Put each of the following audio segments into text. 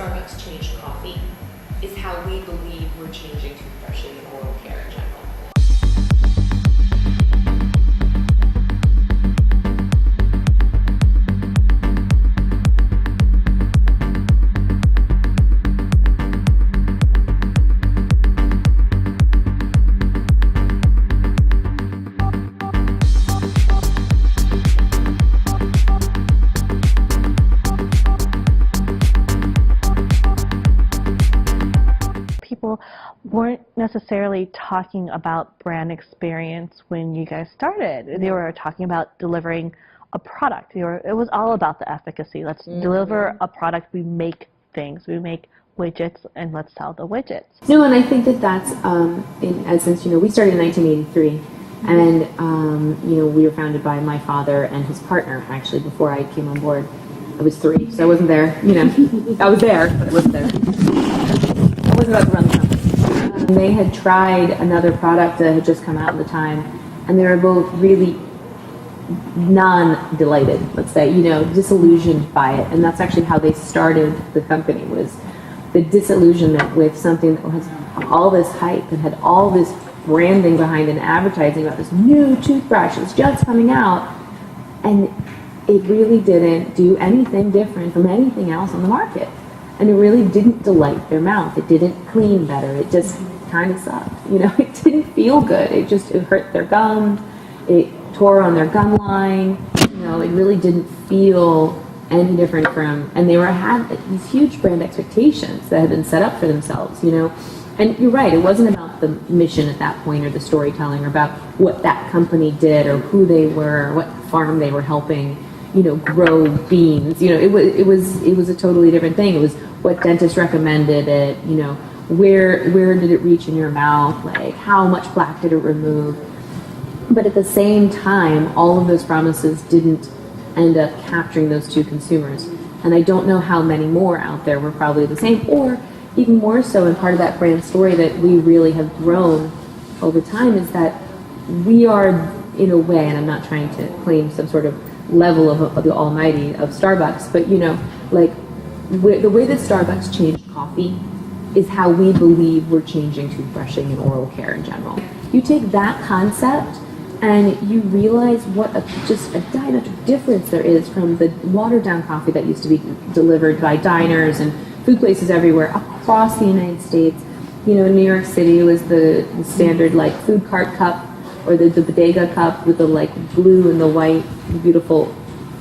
Starbucks changed coffee is how we believe we're changing toothbrushing and oral care in general. People weren't necessarily talking about brand experience when you guys started. They were talking about delivering a product. It was all about the efficacy. Let's deliver a product. We make things. We make widgets, and let's sell the widgets. No, and I think that that's, in essence, we started in 1983, and, we were founded by my father and his partner, actually, before I came on board. I was 3, so I wasn't there, I was there, but I wasn't there. I wasn't about to run the company. They had tried another product that had just come out at the time, and they were both really non-delighted, let's say, disillusioned by it. And that's actually how they started the company, was the disillusionment with something that has all this hype and had all this branding behind and advertising about this new toothbrush that's just coming out. And it really didn't do anything different from anything else on the market. And it really didn't delight their mouth. It didn't clean better. It just kind of sucked. It didn't feel good. It hurt their gums. It tore on their gum line. It really didn't feel any different from, and they had these huge brand expectations that had been set up for themselves, And you're right, it wasn't about the mission at that point or the storytelling or about what that company did or who they were or what farm they were helping, grow beans. It was a totally different thing. It was what dentists recommended it, where did it reach in your mouth, like how much plaque did it remove. But at the same time, all of those promises didn't end up capturing those two consumers. And I don't know how many more out there were probably the same, or even more so, and part of that brand story that we really have grown over time is that we are, in a way, and I'm not trying to claim some sort of level of the almighty of Starbucks, but the way that Starbucks changed coffee is how we believe we're changing toothbrushing and oral care in general. You take that concept and you realize what just a diametric difference there is from the watered down coffee that used to be delivered by diners and food places everywhere across the United States. In New York City, it was the standard food cart cup or the bodega cup with the blue and the white, beautiful,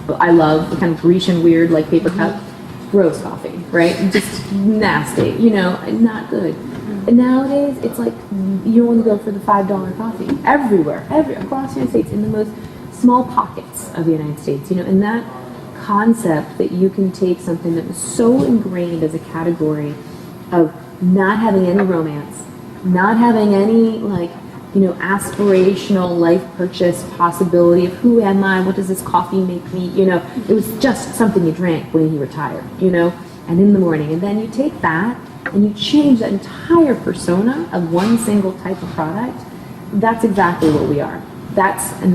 I love the kind of Grecian weird paper cup. Gross coffee, right? Just nasty, not good. And nowadays, it's you only go for the $5 coffee everywhere, across the United States, in the most small pockets of the United States, and that concept that you can take something that was so ingrained as a category of not having any romance, not having any aspirational life purchase possibility of who am I, what does this coffee make me, it was just something you drank when you were tired, and in the morning. And then you take that and you change that entire persona of one single type of product. That's exactly what we are. That's and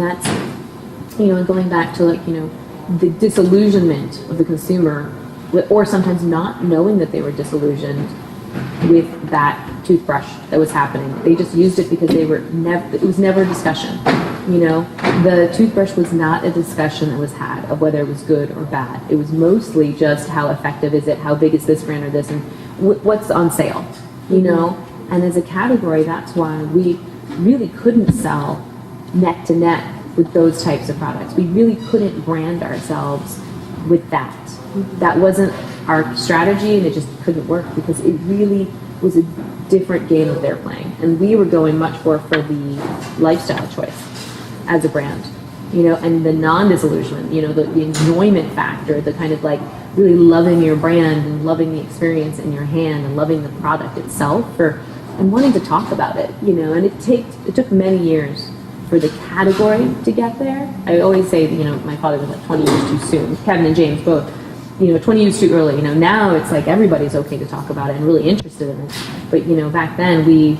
going back to the disillusionment of the consumer, or sometimes not knowing that they were disillusioned with that toothbrush that was happening. They just used it because it was never a discussion. The toothbrush was not a discussion that was had of whether it was good or bad. It was mostly just how effective is it, how big is this brand or this, and what's on sale, And as a category, that's why we really couldn't sell neck to neck with those types of products. We really couldn't brand ourselves with that. That wasn't our strategy, and it just couldn't work because it really was a different game that they're playing. And we were going much more for the lifestyle choice as a brand, and the non-disillusionment, the enjoyment factor, the kind of really loving your brand and loving the experience in your hand and loving the product itself and wanting to talk about it, and it took many years for the category to get there. I always say, my father was 20 years too soon. Kevin and James both, 20 years too early. Now it's everybody's okay to talk about it and really interested in it. But, back then we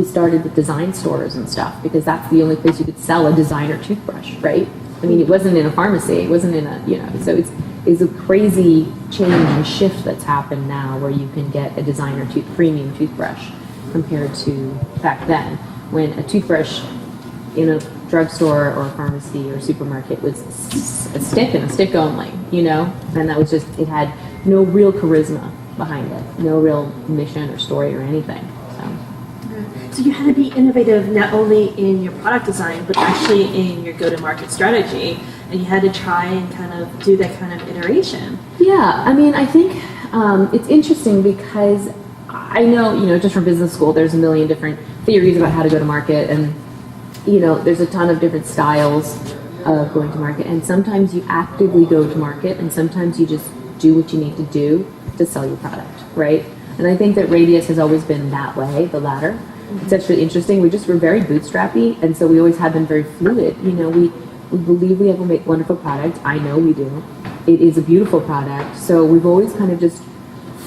started with design stores and stuff because that's the only place you could sell a designer toothbrush, right? I mean, it wasn't in a pharmacy, it wasn't in a, so it's a crazy change and shift that's happened now where you can get a designer premium toothbrush compared to back then when a toothbrush in a drugstore or a pharmacy or supermarket was a stick and a stick only, and that was just, it had no real charisma behind it, no real mission or story or anything. So you had to be innovative not only in your product design, but actually in your go-to-market strategy, and you had to try and kind of do that kind of iteration. Yeah, I mean, I think it's interesting because I know, just from business school, there's a million different theories about how to go to market, and, there's a ton of different styles of going to market, and sometimes you actively go to market, and sometimes you just do what you need to do to sell your product, right? And I think that Radius has always been that way, the latter. It's actually interesting. We're very bootstrappy, and so we always have been very fluid. We believe we have a wonderful product. I know we do. It is a beautiful product. So we've always kind of just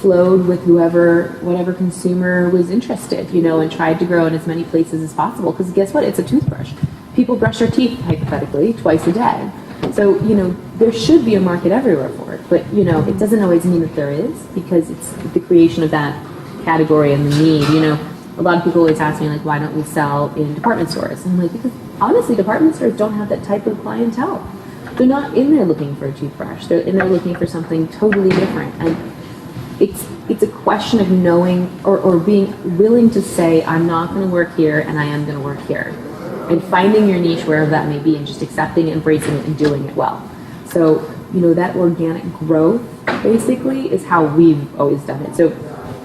flowed with whatever consumer was interested, and tried to grow in as many places as possible. Because guess what? It's a toothbrush. People brush their teeth, hypothetically, twice a day. So, there should be a market everywhere for it. But, it doesn't always mean that there is, because it's the creation of that category and the need, A lot of people always ask me, like, why don't we sell in department stores? And I'm like, because honestly, department stores don't have that type of clientele. They're not in there looking for a toothbrush. They're in there looking for something totally different. And it's a question of knowing or being willing to say, I'm not going to work here and I am going to work here. And finding your niche wherever that may be and just accepting it, embracing it, and doing it well. So, that organic growth, basically, is how we've always done it. So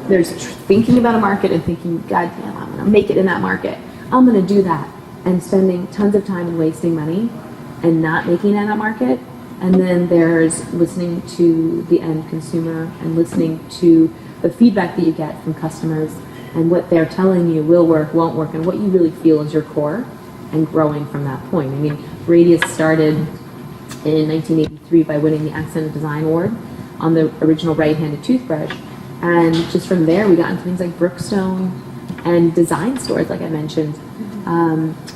there's thinking about a market and thinking, God damn, I'm going to make it in that market. I'm going to do that. And spending tons of time and wasting money and not making it in that market. And then there's listening to the end consumer and listening to the feedback that you get from customers and what they're telling you will work, won't work, and what you really feel is your core, and growing from that point. I mean, Radius started in 1983 by winning the Accent Design Award on the original right-handed toothbrush. And just from there, we got into things like Brookstone and design stores, like I mentioned.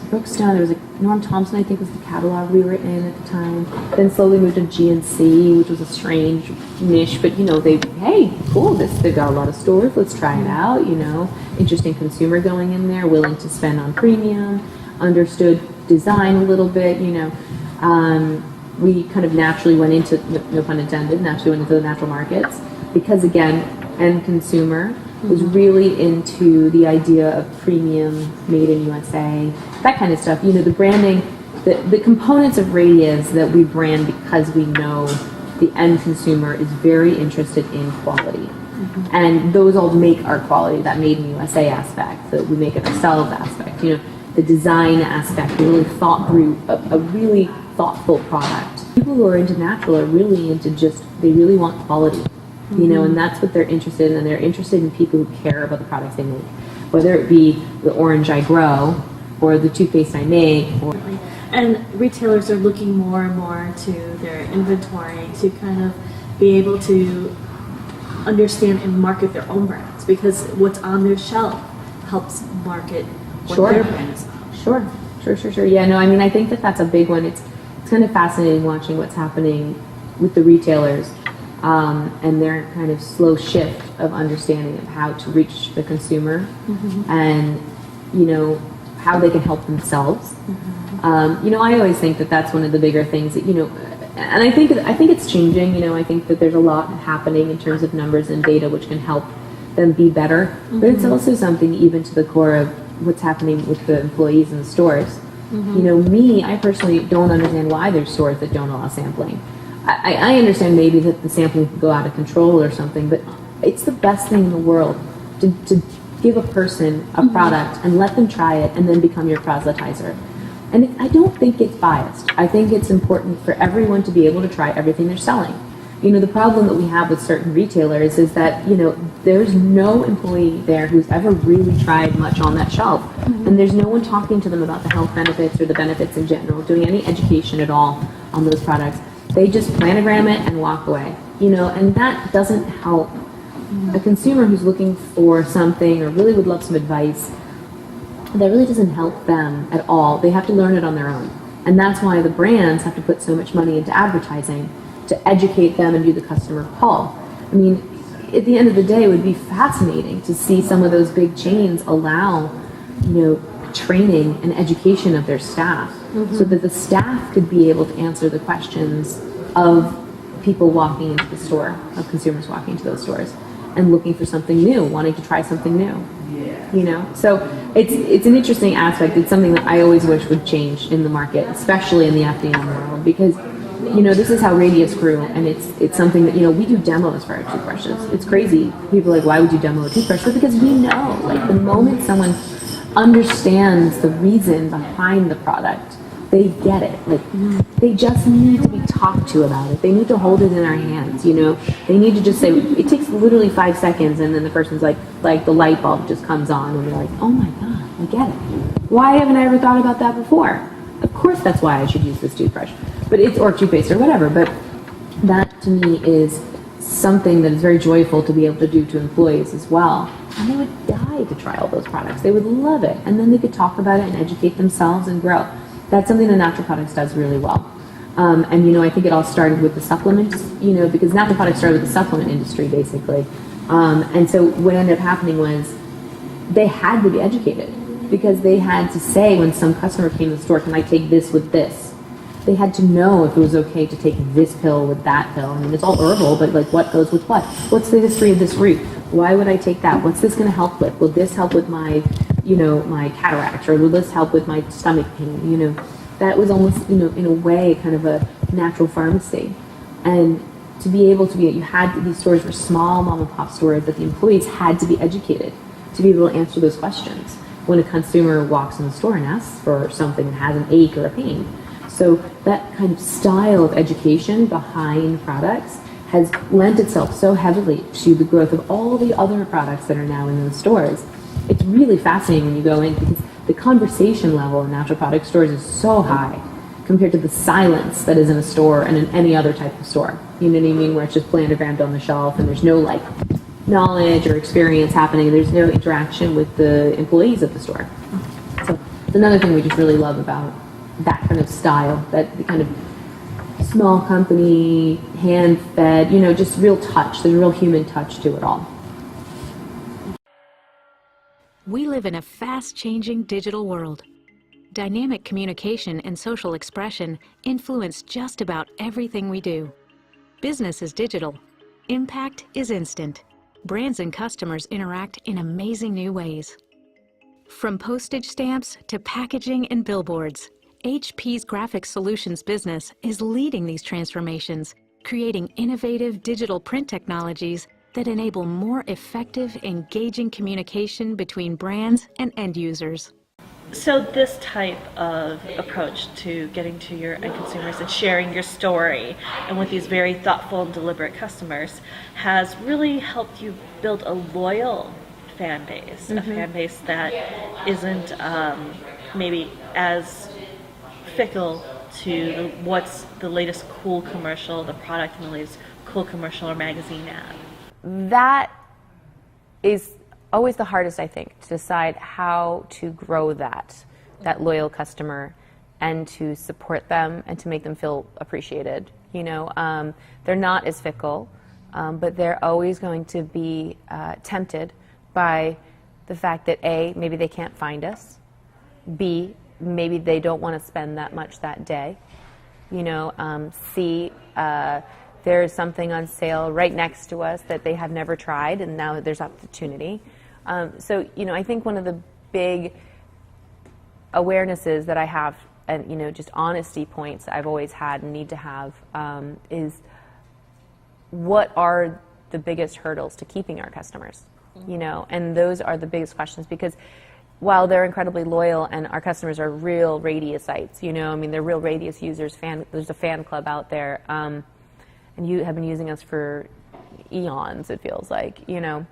Brookstone, there was Norm Thompson, I think, was the catalog we were in at the time. Then slowly moved to GNC, which was a strange niche, but hey, cool, they've got a lot of stores, let's try it out, Interesting consumer going in there, willing to spend on premium, understood design a little bit, we kind of naturally went into, no pun intended, the natural markets, because again, end consumer was really into the idea of premium, made in USA, that kind of stuff. The branding, the components of Radius that we brand because we know the end consumer is very interested in quality. And those all make our quality, that made in USA aspect, that we make it ourselves aspect, the design aspect, we really thought through a really thoughtful product. People who are into natural are really into they really want quality. And that's what they're interested in, and they're interested in people who care about the products they make, whether it be the orange I grow or the toothpaste I make. And retailers are looking more and more to their inventory to kind of be able to understand and market their own brands, because what's on their shelf helps market what their brand is on. Sure. Yeah, no, I mean, I think that's a big one. It's kind of fascinating watching what's happening with the retailers. And their kind of slow shift of understanding of how to reach the consumer and, how they can help themselves. I always think that that's one of the bigger things that, and I think it's changing, I think that there's a lot happening in terms of numbers and data which can help them be better, but it's also something even to the core of what's happening with the employees in the stores. I personally don't understand why there's stores that don't allow sampling. I understand maybe that the sampling could go out of control or something, but it's the best thing in the world to give a person a product and let them try it and then become your proselytizer. And I don't think it's biased. I think it's important for everyone to be able to try everything they're selling. The problem that we have with certain retailers is that, there's no employee there who's ever really tried much on that shelf. And there's no one talking to them about the health benefits or the benefits in general, doing any education at all on those products. They just planogram it and walk away, and that doesn't help a consumer who's looking for something or really would love some advice. That really doesn't help them at all. They have to learn it on their own. And that's why the brands have to put so much money into advertising to educate them and do the customer call. I mean, at the end of the day, it would be fascinating to see some of those big chains allow, training and education of their staff, so that the staff could be able to answer the questions of people walking into the store, of consumers walking into those stores and looking for something new, wanting to try something new. So it's an interesting aspect. It's something that I always wish would change in the market, especially in the FDM world, because this is how Radius grew, and it's something that we do demos for our toothbrushes. It's crazy. People are like, why would you demo a toothbrush? But because we know, like, the moment someone understands the reason behind the product, they get it. Like, they just need to be talked to about it. They need to hold it in our hands. They need to just say, it takes literally 5 seconds, and then the person's like the light bulb just comes on, and they're like, oh my god, I get it. Why haven't I ever thought about that before? Of course, that's why I should use this toothbrush, or toothpaste or whatever. But that to me is something that is very joyful to be able to do to employees as well. And they would die to try all those products. They would love it, and then they could talk about it and educate themselves and grow. That's something that Natural Products does really well. And I think it all started with the supplements, because Natural Products started with the supplement industry, basically. And so what ended up happening was they had to be educated, because they had to say, when some customer came to the store, can I take this with this? They had to know if it was okay to take this pill with that pill. I mean, it's all herbal, but like, what goes with what? What's the history of this root? Why would I take that? What's this going to help with? Will this help with my, my cataracts, or will this help with my stomach pain? That was almost, in a way, kind of a natural pharmacy. And to be able to these stores were small mom and pop stores, but the employees had to be educated to be able to answer those questions when a consumer walks in the store and asks for something and has an ache or a pain. So that kind of style of education behind products has lent itself so heavily to the growth of all the other products that are now in those stores. It's really fascinating when you go in, because the conversation level in natural product stores is so high compared to the silence that is in a store and in any other type of store. You know what I mean? Where it's just planogrammed on the shelf and there's no knowledge or experience happening. There's no interaction with the employees at the store. So it's another thing we just really love about that kind of style, that the kind of small company, hand-fed, just real touch. There's a real human touch to it all. We live in a fast-changing digital world. Dynamic communication and social expression influence just about everything we do. Business is digital. Impact is instant. Brands and customers interact in amazing new ways. From postage stamps to packaging and billboards, HP's Graphic Solutions business is leading these transformations, creating innovative digital print technologies that enable more effective, engaging communication between brands and end users. So this type of approach to getting to your end consumers and sharing your story, and with these very thoughtful and deliberate customers, has really helped you build a loyal fan base, a fan base that isn't maybe as fickle to what's the latest cool commercial, the product in the latest cool commercial or magazine ad. That is always the hardest, I think, to decide how to grow that loyal customer and to support them and to make them feel appreciated. They're not as fickle, but they're always going to be tempted by the fact that A, maybe they can't find us, B, maybe they don't want to spend that much that day, C, there's something on sale right next to us that they have never tried, and now there's opportunity. So, I think one of the big awarenesses that I have, and, just honesty points I've always had and need to have, is what are the biggest hurdles to keeping our customers? And those are the biggest questions, because while they're incredibly loyal and our customers are real Radiusites, they're real Radius users, there's a fan club out there, and you have been using us for eons, it feels like, it's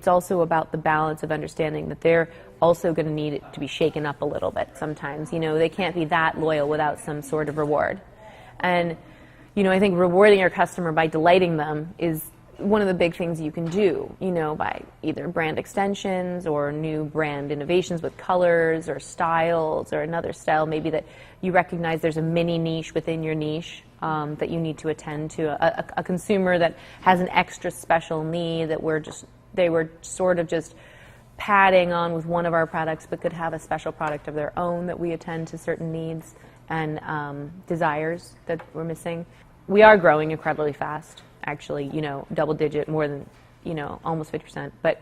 also about the balance of understanding that they're also going to need it to be shaken up a little bit sometimes. They can't be that loyal without some sort of reward. And, I think rewarding your customer by delighting them is one of the big things you can do, by either brand extensions or new brand innovations with colors or styles or another style, maybe that you recognize there's a mini niche within your niche that you need to attend to, a consumer that has an extra special need that they were sort of just padding on with one of our products but could have a special product of their own that we attend to certain needs and desires that we're missing. We are growing incredibly fast, actually, double digit, more than, almost 50%. But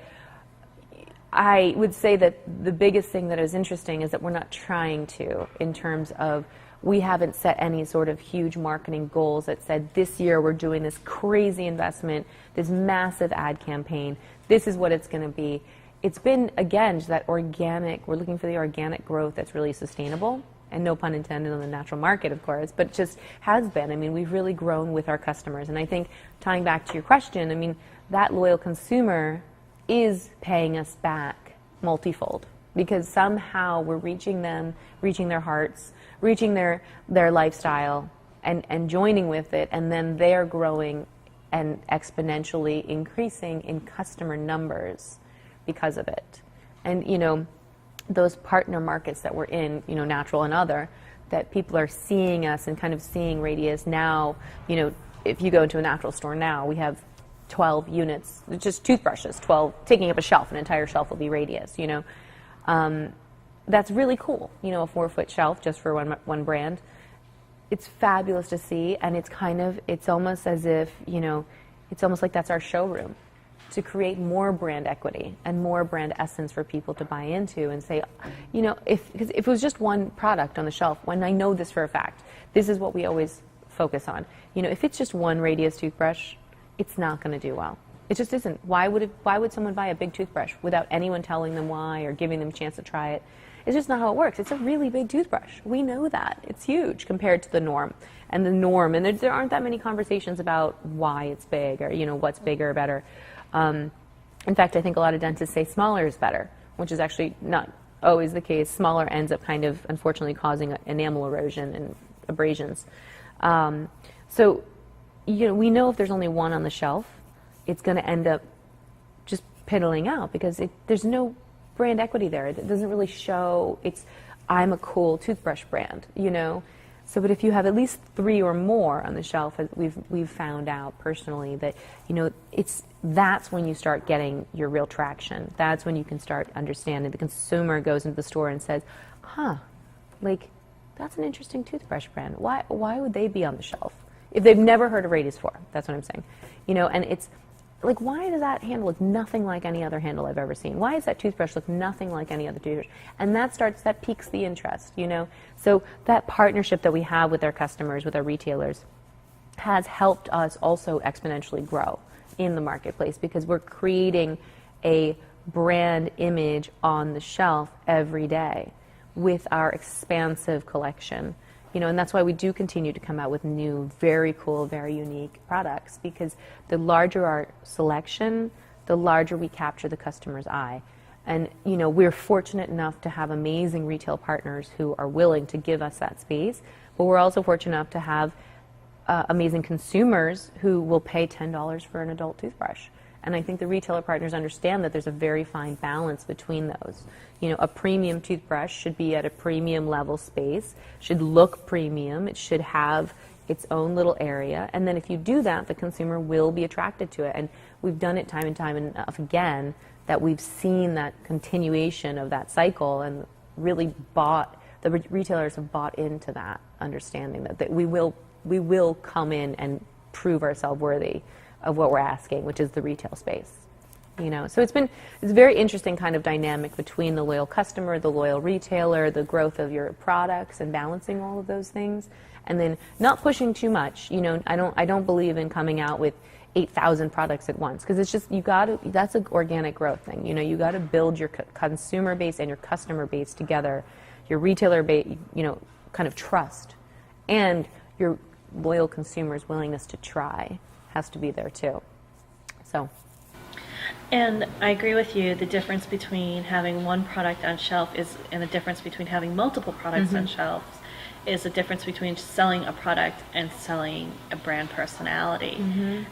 I would say that the biggest thing that is interesting is that we're not trying to, in terms of we haven't set any sort of huge marketing goals that said this year we're doing this crazy investment, this massive ad campaign, this is what it's going to be. It's been, again, just that organic, we're looking for the organic growth that's really sustainable. And no pun intended on the natural market, of course, but just has been. I mean, we've really grown with our customers. And I think, tying back to your question, I mean, that loyal consumer is paying us back multifold because somehow we're reaching them, reaching their hearts, reaching their lifestyle and joining with it. And then they're growing and exponentially increasing in customer numbers because of it. And, those partner markets that we're in, natural and other, that people are seeing us and kind of seeing Radius now. If you go into a natural store now, we have 12 units, just toothbrushes, 12, taking up a shelf, an entire shelf will be Radius, That's really cool, a 4-foot shelf just for one brand. It's fabulous to see, and it's almost as if, it's almost like that's our showroom, to create more brand equity and more brand essence for people to buy into and say, if it was just one product on the shelf, when I know this for a fact, this is what we always focus on. If it's just one Radius toothbrush, it's not going to do well. It just isn't. Why would someone buy a big toothbrush without anyone telling them why or giving them a chance to try it? It's just not how it works. It's a really big toothbrush. We know that. It's huge compared to the norm. And there aren't that many conversations about why it's big or, what's bigger or better. In fact, I think a lot of dentists say smaller is better, which is actually not always the case. Smaller ends up kind of, unfortunately, causing enamel erosion and abrasions. So, we know if there's only one on the shelf, it's going to end up just piddling out because there's no brand equity there. It doesn't really show I'm a cool toothbrush brand, So, but if you have at least 3 or more on the shelf, we've found out personally that, that's when you start getting your real traction. That's when you can start understanding. The consumer goes into the store and says, that's an interesting toothbrush brand. Why would they be on the shelf? If they've never heard of Radius before, that's what I'm saying. And it's like, why does that handle look nothing like any other handle I've ever seen? Why does that toothbrush look nothing like any other toothbrush? And that piques the interest, So that partnership that we have with our customers, with our retailers, has helped us also exponentially grow in the marketplace because we're creating a brand image on the shelf every day with our expansive collection. And that's why we do continue to come out with new, very cool, very unique products because the larger our selection, the larger we capture the customer's eye. And, we're fortunate enough to have amazing retail partners who are willing to give us that space, but we're also fortunate enough to have amazing consumers who will pay $10 for an adult toothbrush. And I think the retailer partners understand that there's a very fine balance between those. A premium toothbrush should be at a premium level space, should look premium, it should have its own little area. And then if you do that, the consumer will be attracted to it. And we've done it time and time enough again that we've seen that continuation of that cycle and really the retailers have bought into that understanding that we will come in and prove ourselves worthy of what we're asking, which is the retail space. So it's a very interesting kind of dynamic between the loyal customer, the loyal retailer, the growth of your products, and balancing all of those things, and then not pushing too much. I don't believe in coming out with 8,000 products at once because it's just that's an organic growth thing. You got to build your consumer base and your customer base together, your retailer base, kind of trust, and your loyal consumers' willingness to try has to be there too. So. And I agree with you. The difference between having one product on shelf and the difference between having multiple products on shelves is the difference between selling a product and selling a brand personality.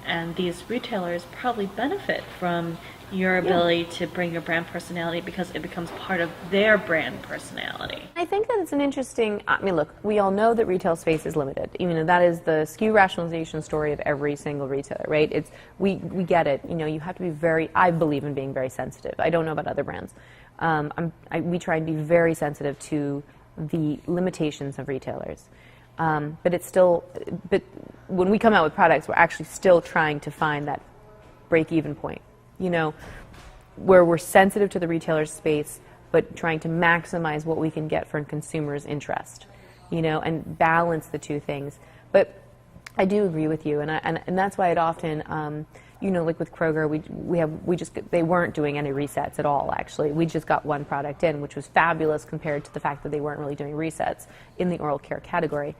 And these retailers probably benefit from your ability to bring your brand personality because it becomes part of their brand personality. I think that it's an interesting, I mean, look, we all know that retail space is limited. You know, that is the SKU rationalization story of every single retailer, right? It's, we get it. You know, you have to be very, I believe in being very sensitive. I don't know about other brands. We try and be very sensitive to the limitations of retailers. But it's still, but when we come out with products, we're actually still trying to find that break-even point, you know, where we're sensitive to the retailer's space, but trying to maximize what we can get for consumers' interest, you know, and balance the two things. But I do agree with you, and that's why it often, you know, like with Kroger, they weren't doing any resets at all, actually. We just got one product in, which was fabulous compared to the fact that they weren't really doing resets in the oral care category.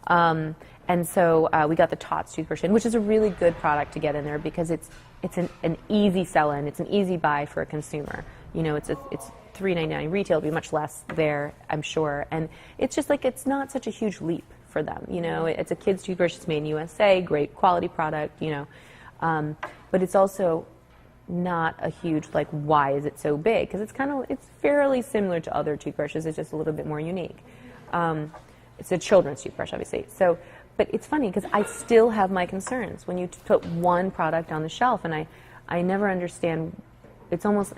And so we got the Tots toothbrush in, which is a really good product to get in there because it's an easy sell-in. It's an easy buy for a consumer. You know, it's $3.99 retail, it'll be much less there, I'm sure. And it's just like, it's not such a huge leap for them. You know, it's a kid's toothbrush, it's made in USA, great quality product, you know. But it's also not a huge, like, why is it so big? Because it's fairly similar to other toothbrushes, it's just a little bit more unique. It's a children's toothbrush, obviously. So, but it's funny because I still have my concerns when you put one product on the shelf, and I never understand. It's almost,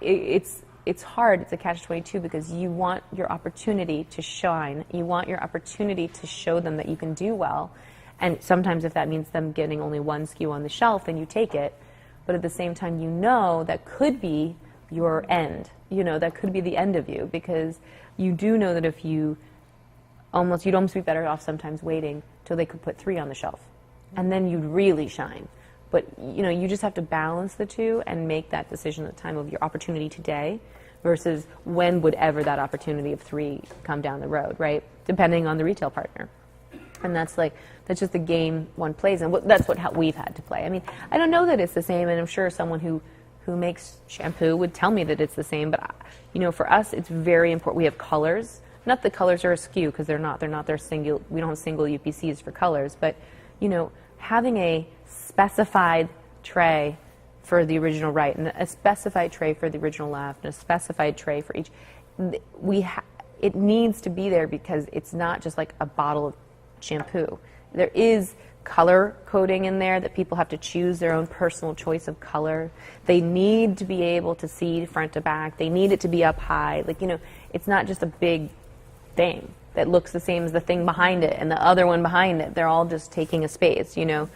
it's hard. It's a catch-22 because you want your opportunity to shine. You want your opportunity to show them that you can do well. And sometimes if that means them getting only one SKU on the shelf, then you take it. But at the same time, you know that could be your end. You know, that could be the end of you because you do know that if you'd almost be better off sometimes waiting till they could put 3 on the shelf. And then you'd really shine. But, you know, you just have to balance the two and make that decision at the time of your opportunity today versus when would ever that opportunity of 3 come down the road, right? Depending on the retail partner. And that's just the game one plays, and that's how we've had to play. I mean, I don't know that it's the same, and I'm sure someone who makes shampoo would tell me that it's the same, but, you know, for us, it's very important. We have colors. Not that colors are a SKU, because they're not their single, we don't have single UPCs for colors, but, you know, having a specified tray for the original right, and a specified tray for the original left, and a specified tray for each, it needs to be there because it's not just like a bottle of shampoo. There is color coding in there that people have to choose their own personal choice of color. They need to be able to see front to back. They need it to be up high. Like, you know, it's not just a big thing that looks the same as the thing behind it and the other one behind it. They're all just taking a space, you know.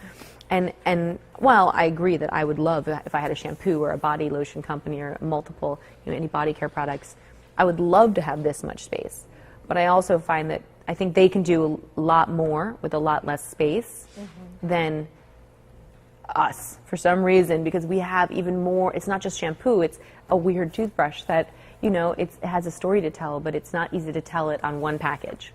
And while I agree that I would love if I had a shampoo or a body lotion company or multiple, you know, any body care products, I would love to have this much space. But I also find that I think they can do a lot more with a lot less space than us for some reason, because we have even more. It's not just shampoo, it's a weird toothbrush that, you know, it has a story to tell, but it's not easy to tell it on one package.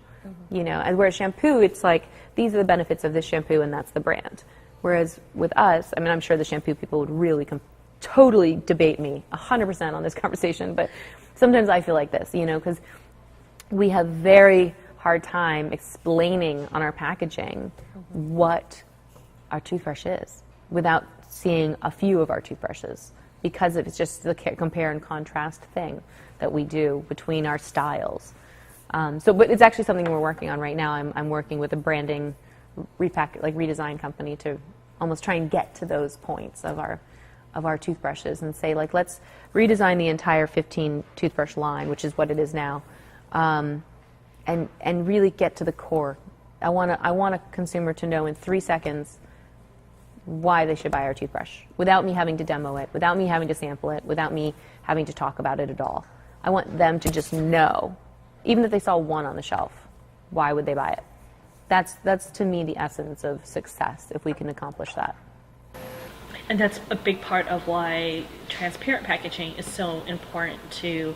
You know, and whereas shampoo, it's like, these are the benefits of this shampoo and that's the brand. Whereas with us, I mean, I'm sure the shampoo people would really totally debate me 100% on this conversation, but sometimes I feel like this, you know, because we have very hard time explaining on our packaging what our toothbrush is without seeing a few of our toothbrushes, because it's just the compare and contrast thing that we do between our styles. But it's actually something we're working on right now. I'm working with a branding redesign company to almost try and get to those points of our toothbrushes and say, like, let's redesign the entire 15 toothbrush line, which is what it is now, and really get to the core. I want a consumer to know in 3 seconds why they should buy our toothbrush without me having to demo it, without me having to sample it, without me having to talk about it at all. I want them to just know, even if they saw one on the shelf, why would they buy it? That's to me the essence of success, if we can accomplish that. And that's a big part of why transparent packaging is so important to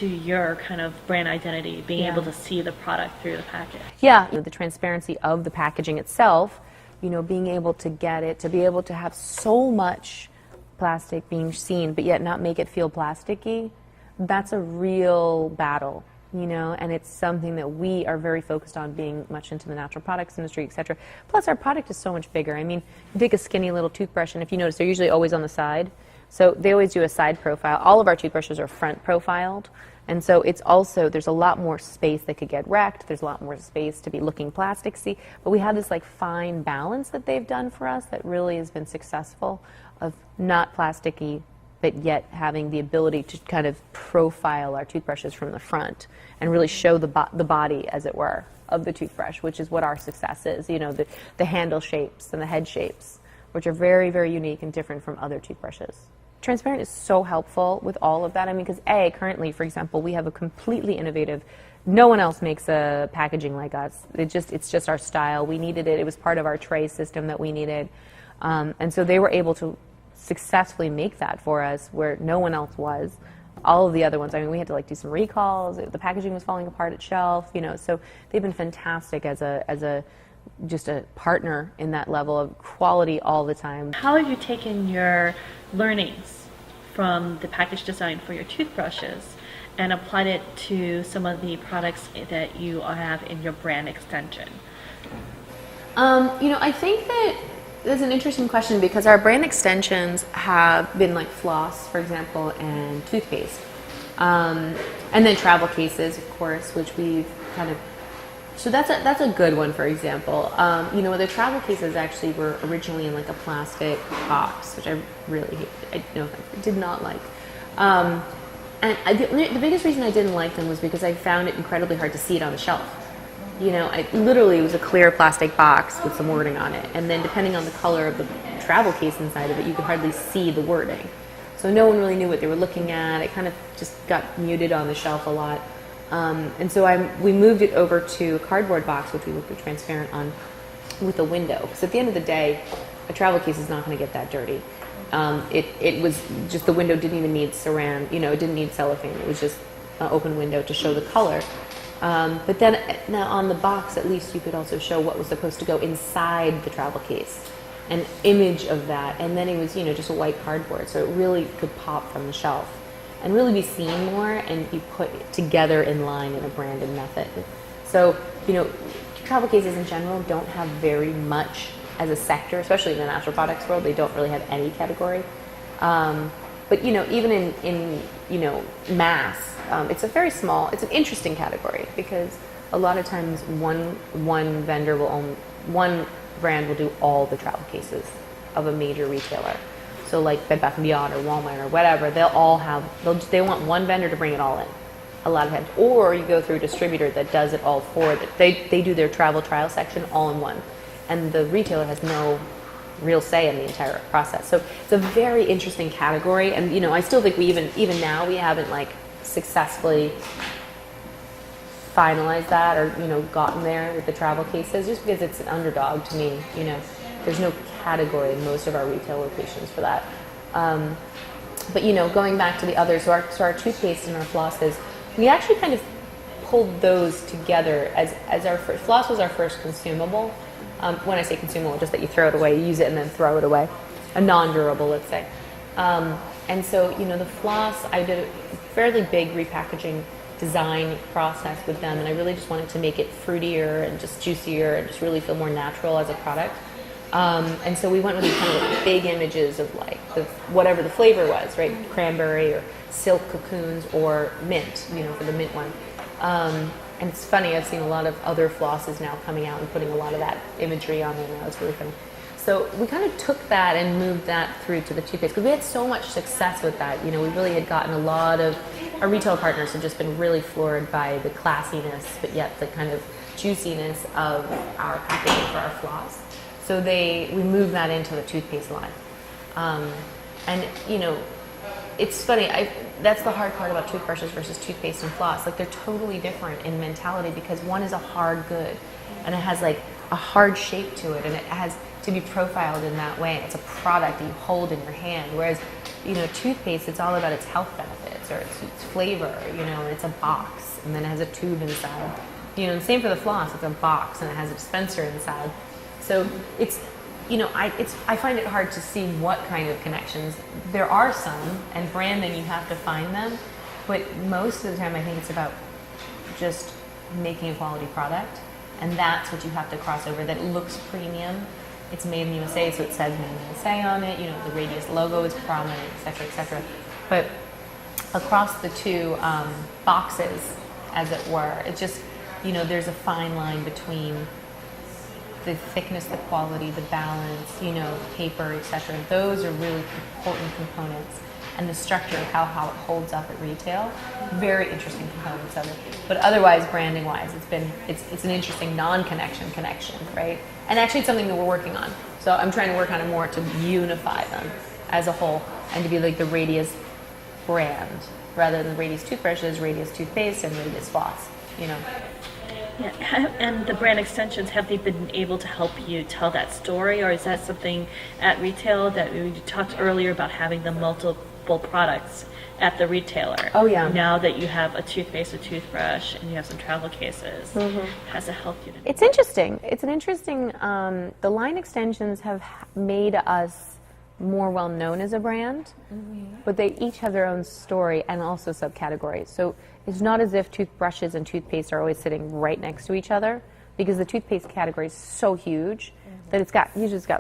your kind of brand identity, being able to see the product through the package. Yeah, you know, the transparency of the packaging itself, you know, being able to get it, to be able to have so much plastic being seen, but yet not make it feel plasticky, that's a real battle you know, and it's something that we are very focused on, being much into the natural products industry, et cetera. Plus, our product is so much bigger. I mean, you take a skinny little toothbrush, and if you notice, they're usually always on the side. So they always do a side profile. All of our toothbrushes are front profiled. And so it's also, there's a lot more space that could get wrecked. There's a lot more space to be looking plasticsy. But we have this like fine balance that they've done for us that really has been successful, of not plasticky, but yet having the ability to kind of profile our toothbrushes from the front and really show the body, as it were, of the toothbrush, which is what our success is. You know, the handle shapes and the head shapes, which are very, very unique and different from other toothbrushes. Transparent is so helpful with all of that. I mean, because currently, for example, we have a completely innovative, no one else makes a packaging like us. It's just our style. We needed it. It was part of our tray system that we needed. And so they were able to successfully make that for us where no one else was. All of the other ones, I mean, we had to like do some recalls. The packaging was falling apart at shelf, you know. So they've been fantastic as a just a partner in that level of quality all the time. How have you taken your learnings from the package design for your toothbrushes and applied it to some of the products that you have in your brand extension? You know, I think that that's an interesting question, because our brand extensions have been like floss, for example, and toothpaste. And then travel cases, of course, which we've kind of, so that's a good one, for example. You know, the travel cases actually were originally in like a plastic box, which I really hate. I did not like. And the biggest reason I didn't like them was because I found it incredibly hard to see it on the shelf. You know, it literally was a clear plastic box with some wording on it. And then depending on the color of the travel case inside of it, you could hardly see the wording. So no one really knew what they were looking at. It kind of just got muted on the shelf a lot. And so we moved it over to a cardboard box, which we would be transparent on, with a window. Because at the end of the day, a travel case is not going to get that dirty. It was just, the window didn't even need saran, you know, it didn't need cellophane. It was just an open window to show the color. But then now on the box, at least you could also show what was supposed to go inside the travel case, an image of that. And then it was, you know, just a white cardboard. So it really could pop from the shelf and really be seen more and be put together in line in a branded method. So, you know, travel cases in general don't have very much as a sector, especially in the natural products world. They don't really have any category. But, you know, even in you know, mass, it's a very small, it's an interesting category, because a lot of times one vendor will own, one brand will do all the travel cases of a major retailer. So like Bed Bath & Beyond or Walmart or whatever, they want one vendor to bring it all in a lot of times. Or you go through a distributor that does it all for them. They do their travel trial section all in one. And the retailer has no real say in the entire process. So it's a very interesting category. And, you know, I still think we even now we haven't like successfully finalized that or, you know, gotten there with the travel cases, just because it's an underdog to me. You know, there's no category in most of our retail locations for that. But, you know, going back to the others, so our toothpaste and our flosses, we actually kind of pulled those together as our first, floss was our first consumable. When I say consumable, just that you throw it away, you use it and then throw it away. A non-durable, let's say. And so, you know, the floss, I did a fairly big repackaging design process with them, and I really just wanted to make it fruitier and just juicier and just really feel more natural as a product. And so we went with these kind of like big images of like whatever the flavor was, right? Cranberry or silk cocoons or mint, you know, for the mint one. And it's funny, I've seen a lot of other flosses now coming out and putting a lot of that imagery on there now. It's really funny. So we kind of took that and moved that through to the toothpaste, because we had so much success with that. You know, we really had gotten a lot of, our retail partners have just been really floored by the classiness, but yet the kind of juiciness of our packaging for our floss. So we moved that into the toothpaste line. And, you know, it's funny, that's the hard part about toothbrushes versus toothpaste and floss. Like, they're totally different in mentality, because one is a hard good and it has like a hard shape to it, and it has to be profiled in that way. It's a product that you hold in your hand. Whereas, you know, toothpaste, it's all about its health benefits or its flavor, you know, and it's a box and then it has a tube inside. You know, and same for the floss, it's a box and it has a dispenser inside. So it's, you know, I find it hard to see what kind of connections. There are some, and branding, you have to find them, but most of the time I think it's about just making a quality product. And that's what you have to cross over, that it looks premium. It's made in the USA, so it says made in the USA on it. You know, the Radius logo is prominent, et cetera, et cetera. But across the two boxes, as it were, it just, you know, there's a fine line between the thickness, the quality, the balance, you know, paper, et cetera. Those are really important components. And the structure of how it holds up at retail, very interesting components of it. But otherwise, branding-wise, it's an interesting non-connection connection, right? And actually, it's something that we're working on. So I'm trying to work on it more to unify them as a whole and to be like the Radius brand rather than Radius toothbrushes, Radius toothpaste, and Radius floss. You know. Yeah, and the brand extensions, have they been able to help you tell that story, or is that something at retail that we talked earlier about having the multiple products at the retailer? Oh yeah. Now that you have a toothpaste, a toothbrush, and you have some travel cases, has it helped you? It's interesting. It's an interesting. The line extensions have made us more well known as a brand, but they each have their own story and also subcategories. So it's not as if toothbrushes and toothpaste are always sitting right next to each other, because the toothpaste category is so huge that it's got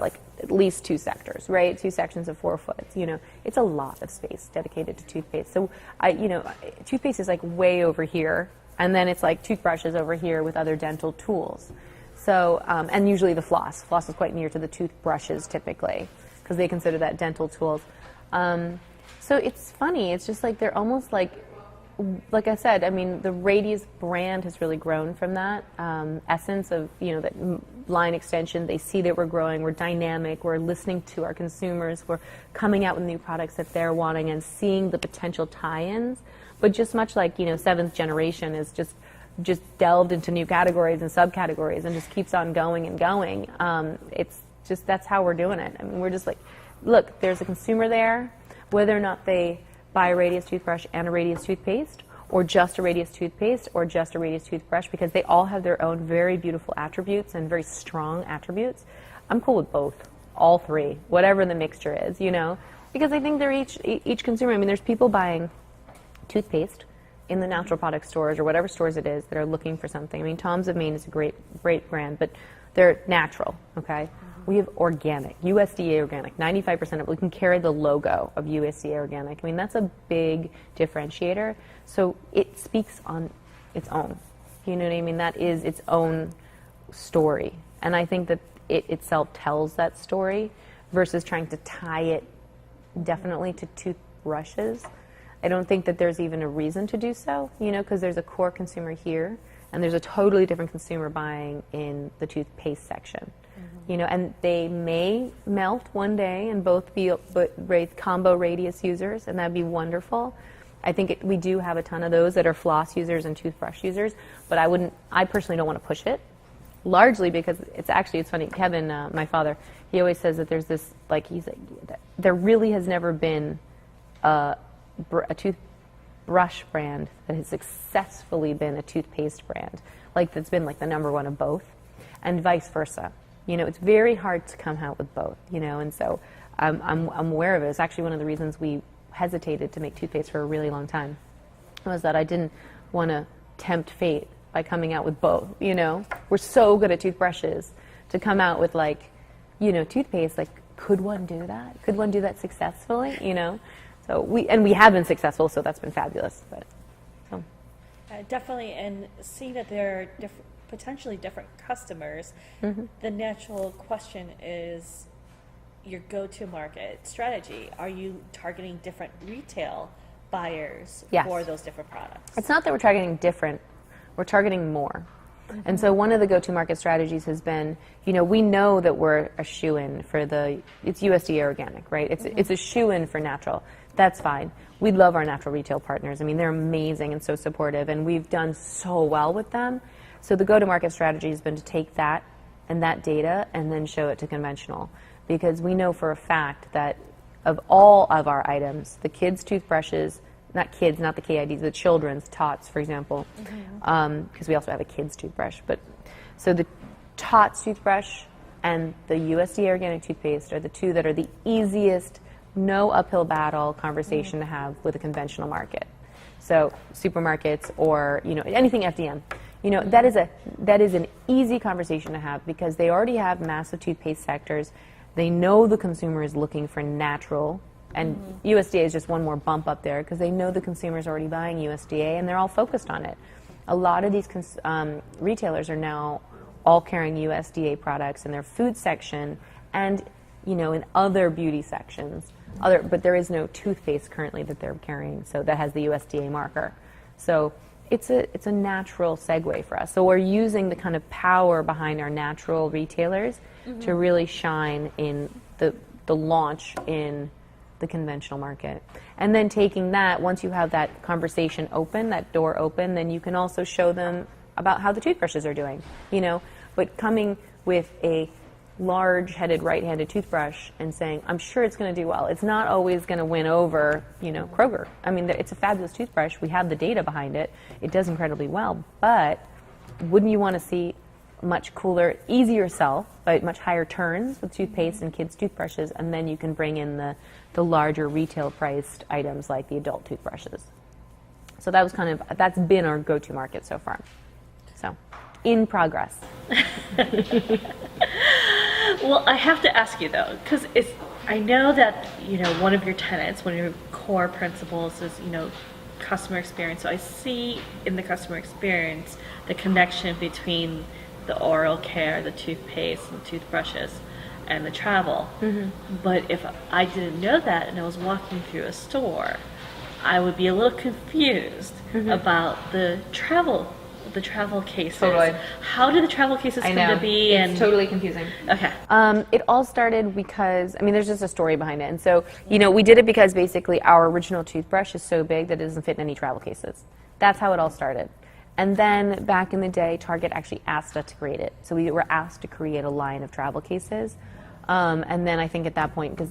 like at least two sectors, right? 2 sections of 4 foot. You know, it's a lot of space dedicated to toothpaste. So toothpaste is like way over here, and then it's like toothbrushes over here with other dental tools. So and usually the floss is quite near to the toothbrushes typically, because they consider that dental tools. So it's funny. It's just like they're almost like I said, I mean, the Radius brand has really grown from that essence of, you know, that line extension. They see that we're growing, we're dynamic, we're listening to our consumers, we're coming out with new products that they're wanting and seeing the potential tie-ins. But just much like, you know, seventh generation is just delved into new categories and subcategories and just keeps on going and going. It's just, that's how we're doing it. I mean, we're just like, look, there's a consumer there, whether or not they buy a Radius toothbrush and a Radius toothpaste, or just a Radius toothpaste, or just a Radius toothbrush, because they all have their own very beautiful attributes and very strong attributes. I'm cool with both, all three, whatever the mixture is, you know, because I think they're each consumer. I mean, there's people buying toothpaste in the natural product stores or whatever stores it is that are looking for something. I mean, Tom's of Maine is a great brand, but they're natural, okay? We have organic, USDA organic, 95% of it. We can carry the logo of USDA organic. I mean, that's a big differentiator. So it speaks on its own. You know what I mean? That is its own story. And I think that it itself tells that story versus trying to tie it definitely to toothbrushes. I don't think that there's even a reason to do so, you know, because there's a core consumer here and there's a totally different consumer buying in the toothpaste section. You know, and they may melt one day and both be combo Radius users, and that'd be wonderful. I think we do have a ton of those that are floss users and toothbrush users, but I personally don't want to push it, largely because it's funny. Kevin, my father, he always says that there's this, there really has never been a toothbrush brand that has successfully been a toothpaste brand, like that's been like the number one of both, and vice versa. You know, it's very hard to come out with both, you know, and so I'm aware of it. It's actually one of the reasons we hesitated to make toothpaste for a really long time, was that I didn't want to tempt fate by coming out with both, you know. We're so good at toothbrushes to come out with, like, you know, toothpaste, like, could one do that? Could one do that successfully, you know? So we have been successful, so that's been fabulous. But so. Definitely, and seeing that there are potentially different customers, the natural question is your go-to market strategy. Are you targeting different retail buyers for those different products? It's not that we're targeting different, we're targeting more. And so one of the go-to market strategies has been, you know, we know that we're a shoo-in for it's USDA organic, right? It's a shoo-in for natural. That's fine. We love our natural retail partners. I mean, they're amazing and so supportive, and we've done so well with them. So the go-to-market strategy has been to take that and that data and then show it to conventional, because we know for a fact that of all of our items, the kids' toothbrushes, not the KIDs, the children's Tots, for example, because we also have a kids' toothbrush. But so the Tots toothbrush and the USDA organic toothpaste are the two that are the easiest, no uphill battle conversation to have with a conventional market. So supermarkets or, you know, anything FDM. You know, that is an easy conversation to have because they already have massive toothpaste sectors. They know the consumer is looking for natural, and USDA is just one more bump up there because they know the consumer is already buying USDA and they're all focused on it. A lot of these retailers are now all carrying USDA products in their food section and, you know, in other beauty sections. But there is no toothpaste currently that they're carrying, so that has the USDA marker. So it's a natural segue for us. So we're using the kind of power behind our natural retailers to really shine in the launch in the conventional market. And then taking that, once you have that conversation open, that door open, then you can also show them about how the toothbrushes are doing, you know. But coming with a large-headed right-handed toothbrush and saying, I'm sure it's going to do well. It's not always going to win over, you know, Kroger. I mean, it's a fabulous toothbrush. We have the data behind it. It does incredibly well. But wouldn't you want to see much cooler, easier sell, but much higher turns with toothpaste and kids' toothbrushes, and then you can bring in the larger retail-priced items like the adult toothbrushes. So that was that's been our go-to market so far. So, in progress. Well, I have to ask you though, because I know that, you know, one of your tenets, one of your core principles is, you know, customer experience. So I see in the customer experience the connection between the oral care, the toothpaste and toothbrushes, and the travel. But if I didn't know that and I was walking through a store, I would be a little confused about the travel cases. Totally. How did the travel cases come to be? It's totally confusing. Okay. It all started because, I mean, there's just a story behind it. And so, you know, we did it because basically our original toothbrush is so big that it doesn't fit in any travel cases. That's how it all started. And then back in the day, Target actually asked us to create it. So we were asked to create a line of travel cases. And then I think at that point, because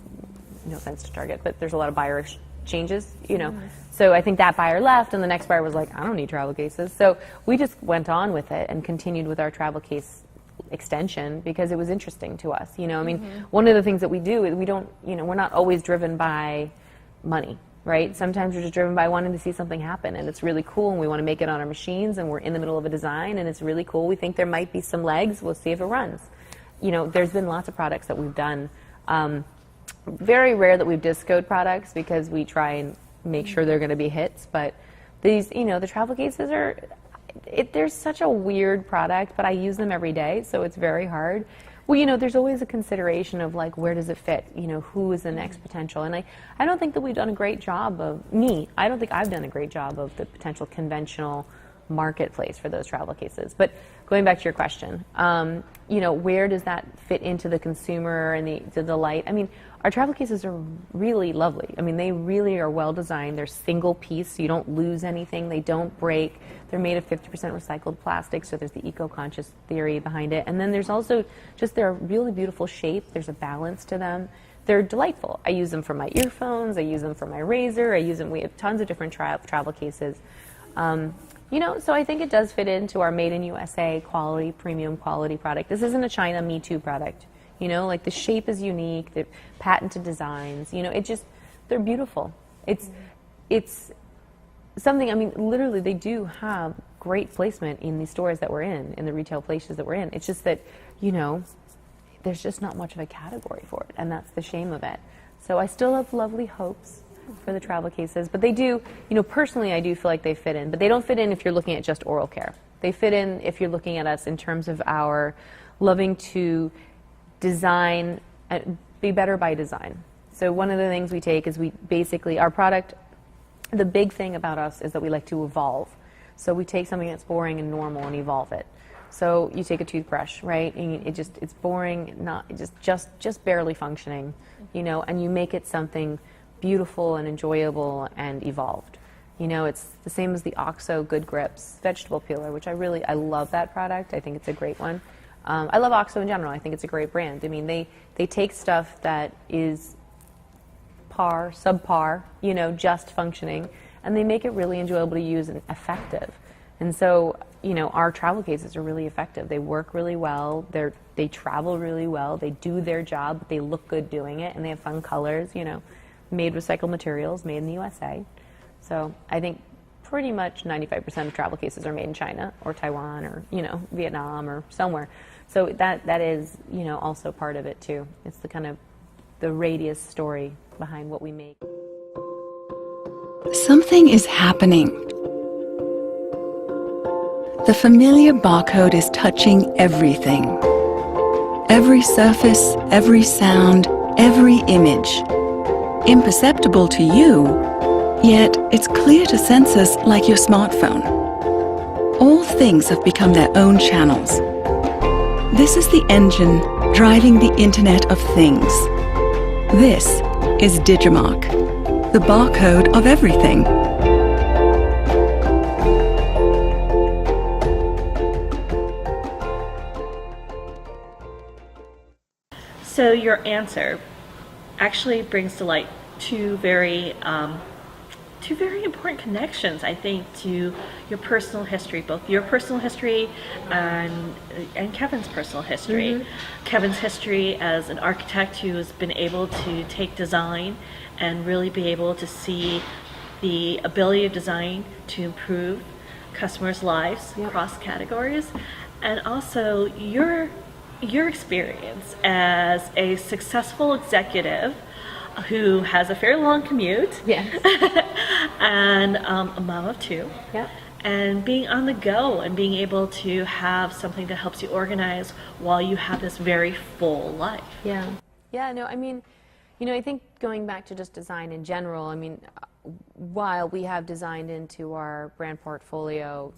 no offense to Target, but there's a lot of buyer changes, you know. So I think that buyer left and the next buyer was like, I don't need travel cases. So we just went on with it and continued with our travel case extension because it was interesting to us, you know. I mean, one of the things that we do is we don't, you know, we're not always driven by money, right? Sometimes we're just driven by wanting to see something happen and it's really cool and we want to make it on our machines and we're in the middle of a design and it's really cool. We think there might be some legs. We'll see if it runs. You know, there's been lots of products that we've done. Very rare that we've discoed products because we try and make sure they're going to be hits. But these, you know, the travel cases they're such a weird product, but I use them every day, so it's very hard. Well, you know, there's always a consideration of like, where does it fit? You know, who is the next potential? And I don't think that we've done a great job I don't think I've done a great job of the potential conventional marketplace for those travel cases. But going back to your question, you know, where does that fit into the consumer and the delight? I mean, our travel cases are really lovely. I mean, they really are well designed. They're single piece, so you don't lose anything. They don't break. They're made of 50% recycled plastic, so there's the eco-conscious theory behind it. And then there's also just their really beautiful shape. There's a balance to them. They're delightful. I use them for my earphones. I use them for my razor. We have tons of different travel cases. You know, so I think it does fit into our made in USA quality, premium quality product. This isn't a China Me Too product. You know, like the shape is unique, the patented designs, you know, they're beautiful. It's something, I mean, literally they do have great placement in the stores that we're in the retail places that we're in. It's just that, you know, there's just not much of a category for it, and that's the shame of it. So I still have lovely hopes for the travel cases, but they do, you know, personally I do feel like they fit in, but they don't fit in if you're looking at just oral care. They fit in if you're looking at us in terms of our loving to design, be better by design. So one of the things we take is our product, the big thing about us is that we like to evolve. So we take something that's boring and normal and evolve it. So you take a toothbrush, right? And it's boring, just barely functioning, you know, and you make it something beautiful and enjoyable and evolved. You know, it's the same as the OXO Good Grips vegetable peeler, which I love that product. I think it's a great one. I love OXO in general. I think it's a great brand. I mean, they take stuff that is subpar, you know, just functioning, and they make it really enjoyable to use and effective. And so, you know, our travel cases are really effective. They work really well. They travel really well. They do their job. But they look good doing it, and they have fun colors, you know, made recycled materials, made in the USA. So I think pretty much 95% of travel cases are made in China or Taiwan or, Vietnam or somewhere. So that is, also part of it too. It's the kind of the radius story behind what we make. Something is happening. The familiar barcode is touching everything. Every surface, every sound, every image. Imperceptible to you, yet it's clear to sensors like your smartphone. All things have become their own channels. This is the engine driving the Internet of Things. This is Digimarc, the barcode of everything. So your answer actually brings to light two very important connections, I think, to your personal history, both your personal history and Kevin's personal history. Mm-hmm. Kevin's history as an architect who has been able to take design and really be able to see the ability of design to improve customers' lives across categories, and also your experience as a successful executive who has a fairly long commute, and a mom of two, and being on the go and being able to have something that helps you organize while you have this very full life. I think going back to just design in general, while we have designed into our brand portfolio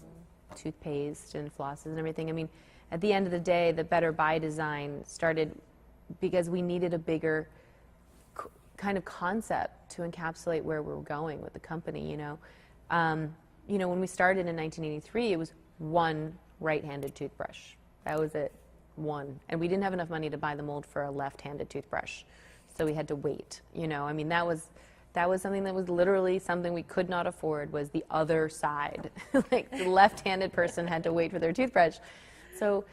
toothpaste and flosses and everything, at the end of the day, the Better By design started because we needed a bigger kind of concept to encapsulate where we were going with the company. When we started in 1983, it was one right-handed toothbrush. That was it, one. And we didn't have enough money to buy the mold for a left-handed toothbrush, so we had to wait. That was something that was literally something we could not afford, was the other side. Like the left-handed person had to wait for their toothbrush. So,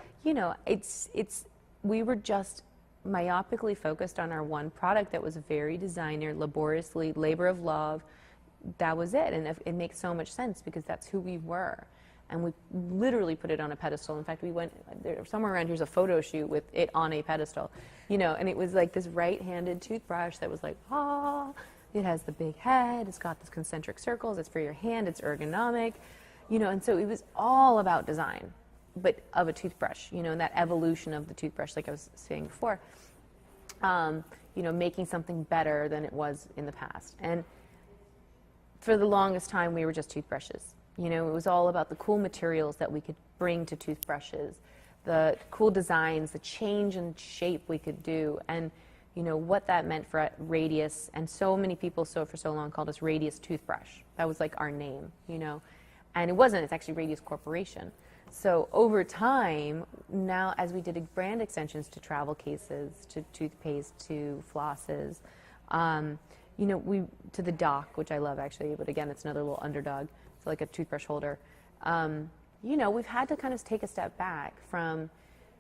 we were just myopically focused on our one product that was very designer, laboriously, labor of love. That was it, and it makes so much sense because that's who we were. And we literally put it on a pedestal. In fact, we went there, somewhere around here's a photo shoot with it on a pedestal, and it was like this right-handed toothbrush that was like, it has the big head, it's got this concentric circles, it's for your hand, it's ergonomic, and so it was all about design, but of a toothbrush, and that evolution of the toothbrush, like I was saying before, making something better than it was in the past. And for the longest time, we were just toothbrushes. It was all about the cool materials that we could bring to toothbrushes, the cool designs, the change in shape we could do, and what that meant for Radius. And so many people for so long called us Radius Toothbrush. That was like our name, and it wasn't. It's actually Radius Corporation. So over time, now as we did brand extensions to travel cases, to toothpaste, to flosses, to the dock, which I love actually, but again, it's another little underdog. It's like a toothbrush holder. We've had to kind of take a step back from,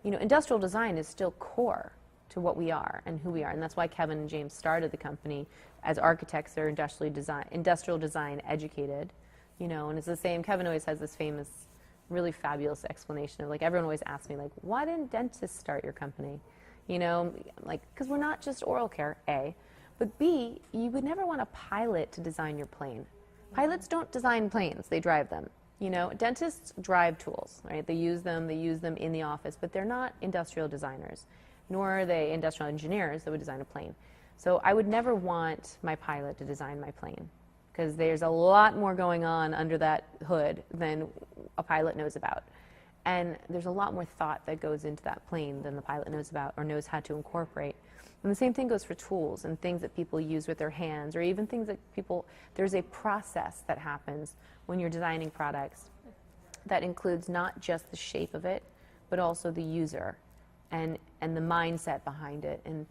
industrial design is still core to what we are and who we are. And that's why Kevin and James started the company as architects. They're industrial design educated, and it's the same. Kevin always has this famous, really fabulous explanation of, like, everyone always asks me, like, why didn't dentists start your company? Because we're not just oral care, A, but B, you would never want a pilot to design your plane. Pilots don't design planes, they drive them. Dentists drive tools, right? They use them in the office, but they're not industrial designers, nor are they industrial engineers that would design a plane. So I would never want my pilot to design my plane, because there's a lot more going on under that hood than a pilot knows about. And there's a lot more thought that goes into that plane than the pilot knows about or knows how to incorporate. And the same thing goes for tools and things that people use with their hands, or even things that there's a process that happens when you're designing products that includes not just the shape of it, but also the user and the mindset behind it, and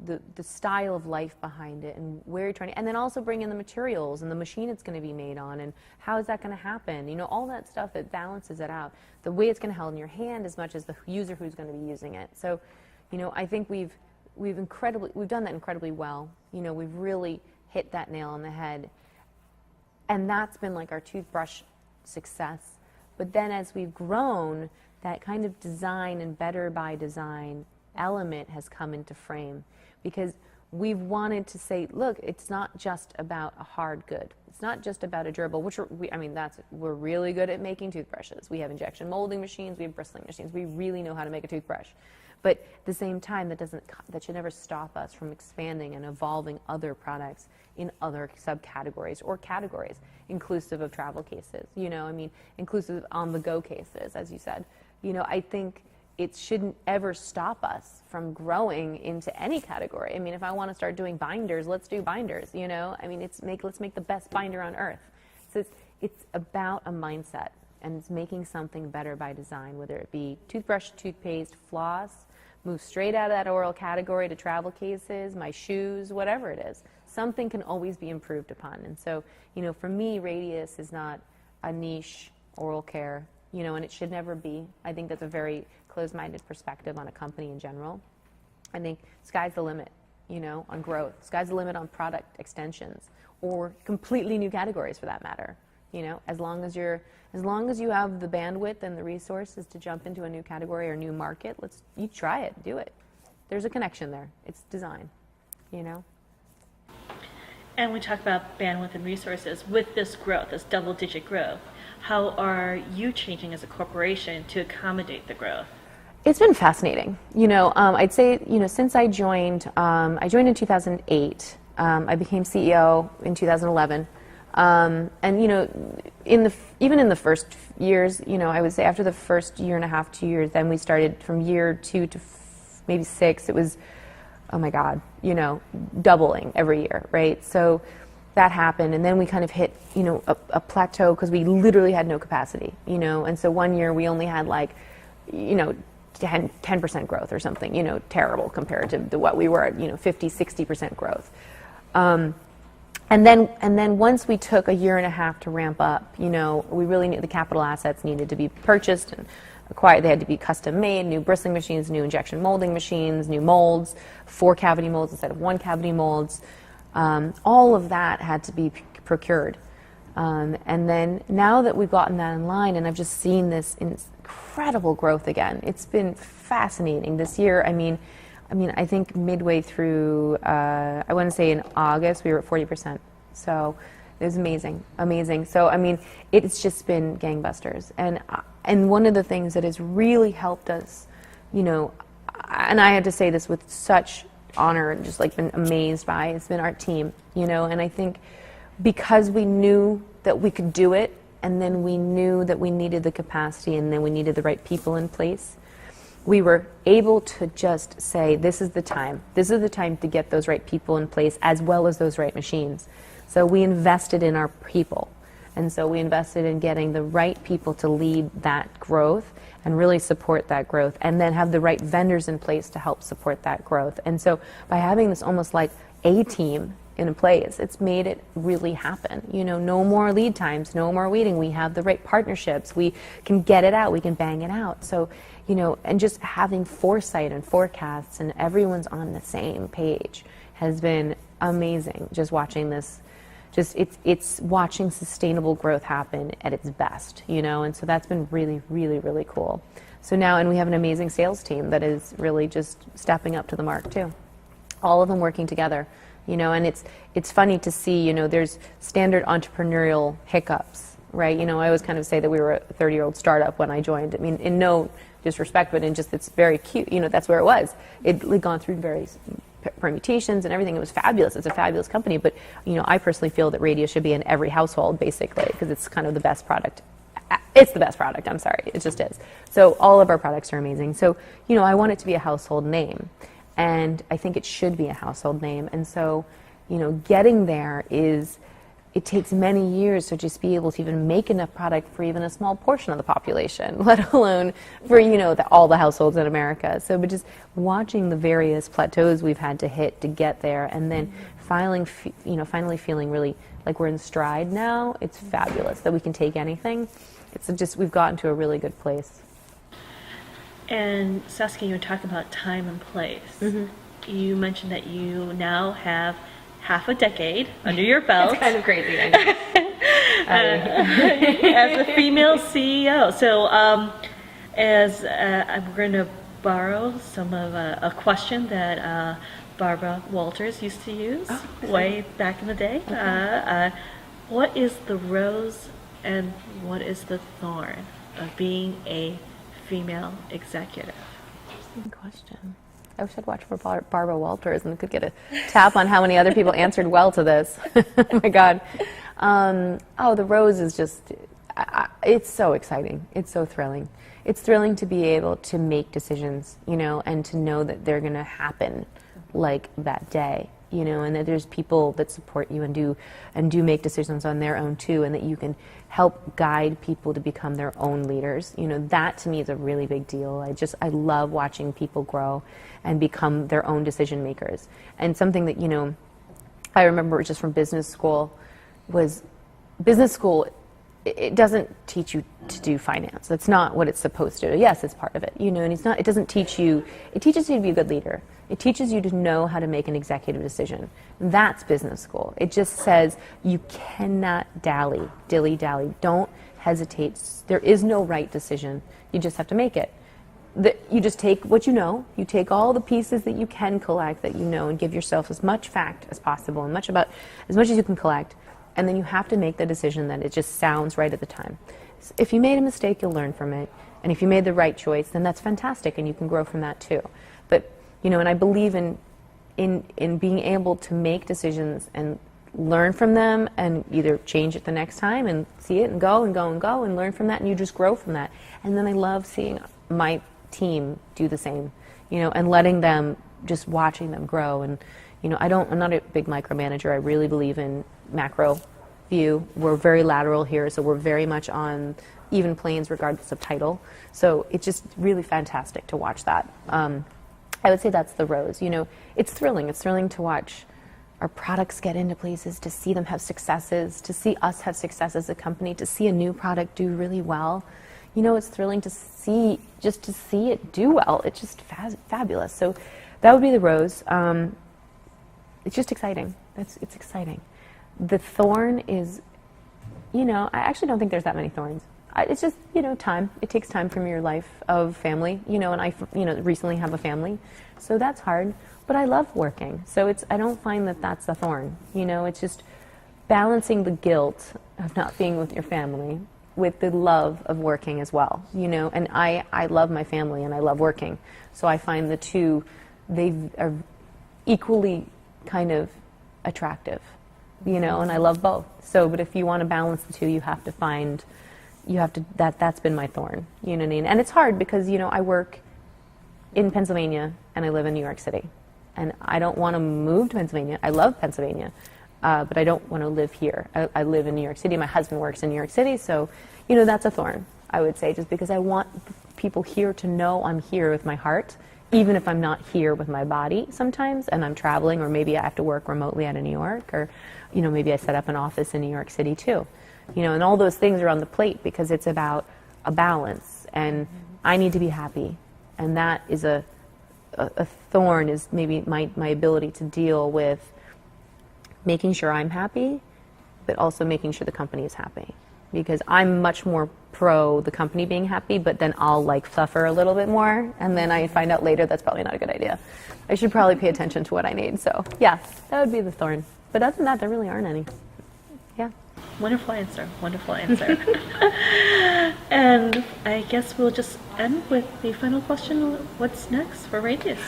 the style of life behind it, and where you're trying to, and then also bring in the materials and the machine it's going to be made on, and how is that going to happen, all that stuff that balances it out, the way it's going to hold in your hand as much as the user who's going to be using it. So, I think we've done that incredibly well. We've really hit that nail on the head. And that's been like our toothbrush success. But then as we've grown, that kind of design and better by design element has come into frame, because we've wanted to say, look, it's not just about a hard good. It's not just about a durable, which we're really good at making toothbrushes. We have injection molding machines, we have bristling machines. We really know how to make a toothbrush. But at the same time, that should never stop us from expanding and evolving other products in other subcategories or categories, inclusive of travel cases, inclusive of on-the-go cases, as you said. I think it shouldn't ever stop us from growing into any category. I mean, if I want to start doing binders, let's do binders, let's make the best binder on earth. So it's about a mindset, and it's making something better by design, whether it be toothbrush, toothpaste, floss, move straight out of that oral category to travel cases, my shoes, whatever it is. Something can always be improved upon. And so, for me, Radius is not a niche oral care, and it should never be. I think that's a very closed-minded perspective on a company in general. I think sky's the limit, on growth. Sky's the limit on product extensions or completely new categories, for that matter. As long as you have the bandwidth and the resources to jump into a new category or new market, you try it, do it. There's a connection there. It's design, And we talk about bandwidth and resources. With this growth, this double-digit growth, how are you changing as a corporation to accommodate the growth? It's been fascinating. I'd say, since I joined in 2008. I became CEO in 2011. And even in the first years, I would say after the first year and a half, 2 years, then we started from year 2 to maybe 6. It was, oh my God, doubling every year, right? So that happened, and then we kind of hit, a plateau because we literally had no capacity, And so one year we only had 10% growth or something, terrible compared to what we were at, 50, 60% growth. And then once we took a year and a half to ramp up, we really knew the capital assets needed to be purchased and acquired. They had to be custom made, new bristling machines, new injection molding machines, new molds, 4 cavity molds instead of 1 cavity molds. All of that had to be procured. And then now that we've gotten that in line, and I've just seen this incredible growth again, it's been fascinating. This year, I think midway through, I want to say in August, we were at 40%. So it was amazing. So, it's just been gangbusters. And one of the things that has really helped us, and I had to say this with such honor and just been amazed by, it's been our team, and I think because we knew that we could do it, and then we knew that we needed the capacity, and then we needed the right people in place, we were able to just say, this is the time to get those right people in place as well as those right machines. So we invested in our people. And so we invested in getting the right people to lead that growth and really support that growth, and then have the right vendors in place to help support that growth. And so by having this almost like a team in place, it's made it really happen. No more lead times, no more waiting. We have the right partnerships. We can get it out. We can bang it out. So, and just having foresight and forecasts and everyone's on the same page has been amazing. Just watching this, it's watching sustainable growth happen at its best, and so that's been really, really, really cool. So now, and we have an amazing sales team that is really just stepping up to the mark too. All of them working together. And it's funny to see, there's standard entrepreneurial hiccups, right? I always kind of say that we were a 30-year-old startup when I joined. In no disrespect, but in just, it's very cute, that's where it was. It'd gone through various permutations and everything. It was fabulous. It's a fabulous company, but, I personally feel that radio should be in every household, basically, because it's kind of the best product. It's the best product, I'm sorry, it just is. So all of our products are amazing. So, I want it to be a household name. And I think it should be a household name. And so, getting there it takes many years to just be able to even make enough product for even a small portion of the population, let alone for, all the households in America. So, but just watching the various plateaus we've had to hit to get there, and then finally feeling really like we're in stride now, it's fabulous that we can take anything. It's just, we've gotten to a really good place. And Saskia, you were talking about time and place. Mm-hmm. You mentioned that you now have half a decade under your belt. It's kind of crazy, I know. As a female CEO. So I'm going to borrow some of a question that Barbara Walters used to use way back in the day. What is the rose and what is the thorn of being a female executive? Good question. I wish I'd watched for Barbara Walters and could get a tap on how many other people answered well to this. Oh my God. The rose is just, it's so exciting. It's so thrilling. It's thrilling to be able to make decisions, and to know that they're going to happen like that day, and that there's people that support you and do make decisions on their own too, and that you can help guide people to become their own leaders. That to me is a really big deal. I love watching people grow and become their own decision makers. And something that, I remember just from business school was it doesn't teach you to do finance. That's not what it's supposed to do. Yes, it's part of it, and it doesn't teach you, it teaches you to be a good leader. It teaches you to know how to make an executive decision. That's business school. It just says you cannot dilly-dally. Don't hesitate. There is no right decision. You just have to make it. You just take what you know. You take all the pieces that you can collect that and give yourself as much fact as possible and as much as you can collect. And then you have to make the decision that it just sounds right at the time. If you made a mistake, you'll learn from it. And if you made the right choice, then that's fantastic, and you can grow from that too. But, and I believe in being able to make decisions and learn from them and either change it the next time and see it and go and learn from that, and you just grow from that. And then I love seeing my team do the same, and letting them, just watching them grow. And, I'm not a big micromanager. I really believe in macro view. We're very lateral here, so we're very much on even planes regardless of title. So it's just really fantastic to watch that. I would say that's the rose. It's thrilling. It's thrilling to watch our products get into places, to see them have successes, to see us have success as a company, to see a new product do really well. It's thrilling to see it do well. It's just fabulous. So that would be the rose. It's just exciting. It's exciting. The thorn is, I actually don't think there's that many thorns. It's just, time. It takes time from your life of family, and I, recently have a family. So that's hard. But I love working. So I don't find that that's a thorn. It's just balancing the guilt of not being with your family with the love of working as well, And I love my family and I love working. So I find the two, they are equally kind of attractive, and I love both. So, but if you want to balance the two, that's been my thorn, you know what I mean? And it's hard because, I work in Pennsylvania and I live in New York City. And I don't want to move to Pennsylvania. I love Pennsylvania, but I don't want to live here. I live in New York City. My husband works in New York City, so, that's a thorn, I would say, just because I want people here to know I'm here with my heart, even if I'm not here with my body sometimes, and I'm traveling, or maybe I have to work remotely out of New York, or, maybe I set up an office in New York City too. And all those things are on the plate because it's about a balance, and I need to be happy. And that is a thorn, is maybe my ability to deal with making sure I'm happy, but also making sure the company is happy. Because I'm much more pro the company being happy, but then I'll suffer a little bit more, and then I find out later that's probably not a good idea. I should probably pay attention to what I need. So yeah, that would be the thorn. But other than that, there really aren't any. Yeah. Wonderful answer. And I guess we'll just end with the final question. What's next for Radius?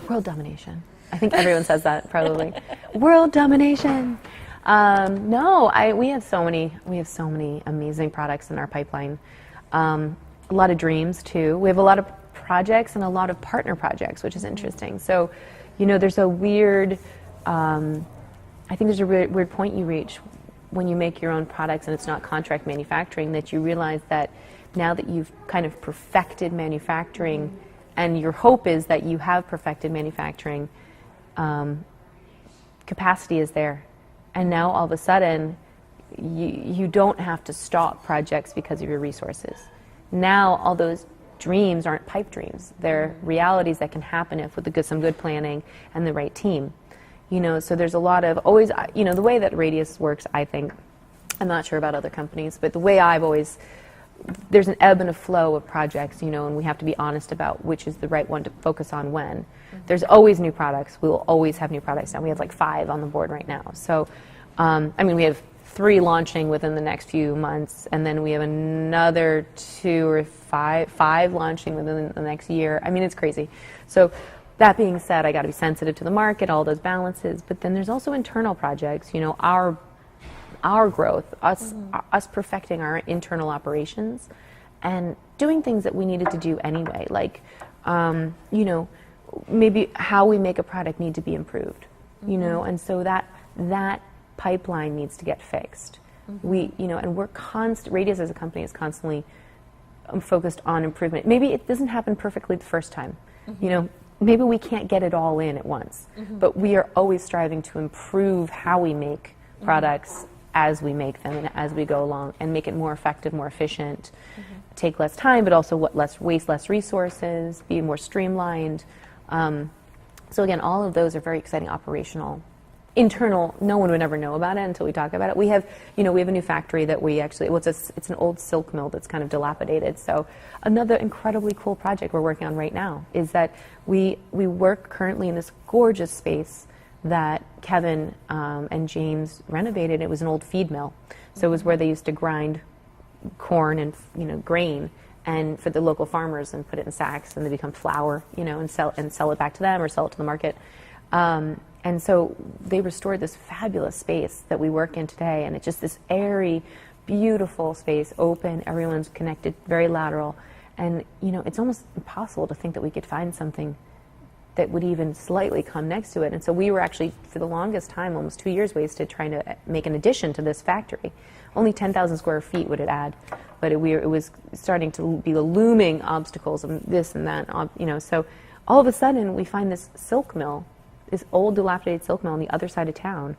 World domination. I think everyone says that probably. World domination. We have so many amazing products in our pipeline. A lot of dreams too. We have a lot of projects and a lot of partner projects, which is interesting. So, there's a weird, I think there's a weird point you reach when you make your own products and it's not contract manufacturing, that you realize that now that you've kind of perfected manufacturing, and your hope is that you have perfected manufacturing, capacity is there. And now all of a sudden, you don't have to stop projects because of your resources. Now all those dreams aren't pipe dreams. They're realities that can happen with some good planning and the right team. So there's a lot of always, the way that Radius works, I think, I'm not sure about other companies, but the way I've always, there's an ebb and a flow of projects, you know, and we have to be honest about which is the right one to focus on when. There's always new products. We will always have new products now. We have like 5 on the board right now. So, I mean, we have 3 launching within the next few months, and then we have another 2 or 5 launching within the next year. I mean, it's crazy. So that being said, I got to be sensitive to the market, all those balances. But then there's also internal projects, you know, our growth, us perfecting our internal operations and doing things that we needed to do anyway, like, you know, maybe how we make a product need to be improved, you know, and so that pipeline needs to get fixed. We, you know, and we're Radius as a company is constantly focused on improvement. Maybe it doesn't happen perfectly the first time, you know, maybe we can't get it all in at once, but we are always striving to improve how we make products as we make them and as we go along, and make it more effective, more efficient, take less time, but also waste less resources, be more streamlined. So again, all of those are very exciting operational. Internal, no one would ever know about it until we talk about it. We have, you know, we have a new factory that we actually, it's an old silk mill that's kind of dilapidated. So another incredibly cool project we're working on right now is that we work currently in this gorgeous space that Kevin and James renovated. It was an old feed mill. So it was where they used to grind corn and, you know, grain, and for the local farmers, and put it in sacks, and they become flour, you know, and sell it back to them or sell it to the market. And so they restored this fabulous space that we work in today, and it's just this airy, beautiful space, open, everyone's connected, very lateral, and, you know, it's almost impossible to think that we could find something that would even slightly come next to it. And so we were actually, for the longest time, almost 2 years wasted trying to make an addition to this factory. Only 10,000 square feet would it add, but it was starting to be the looming obstacles of this and that, you know. So all of a sudden we find this silk mill, this old dilapidated silk mill on the other side of town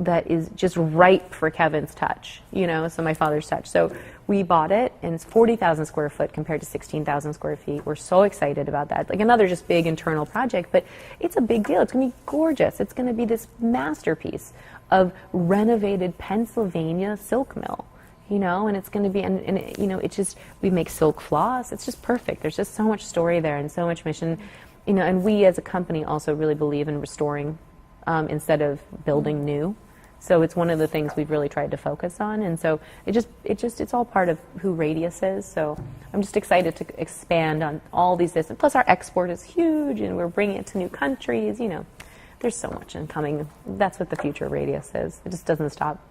that is just ripe for Kevin's touch, you know, so my father's touch. So we bought it, and it's 40,000 square foot compared to 16,000 square feet. We're so excited about that. Like another just big internal project, but it's a big deal. It's going to be gorgeous. It's going to be this masterpiece of renovated Pennsylvania silk mill, you know, and it's going to be, and it, you know, it's just, we make silk floss. It's just perfect. There's just so much story there and so much mission, you know, and we as a company also really believe in restoring instead of building new. So it's one of the things we've really tried to focus on, and so it's all part of who Radius is. So I'm just excited to expand on all these things. Plus our export is huge, and we're bringing it to new countries. You know, there's so much incoming. That's what the future of Radius is. It just doesn't stop.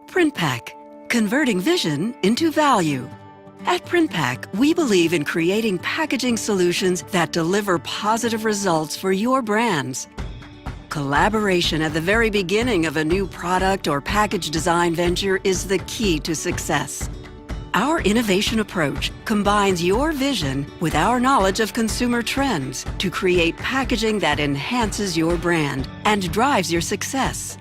PrintPack, converting vision into value. At PrintPack, we believe in creating packaging solutions that deliver positive results for your brands. Collaboration at the very beginning of a new product or package design venture is the key to success. Our innovation approach combines your vision with our knowledge of consumer trends to create packaging that enhances your brand and drives your success.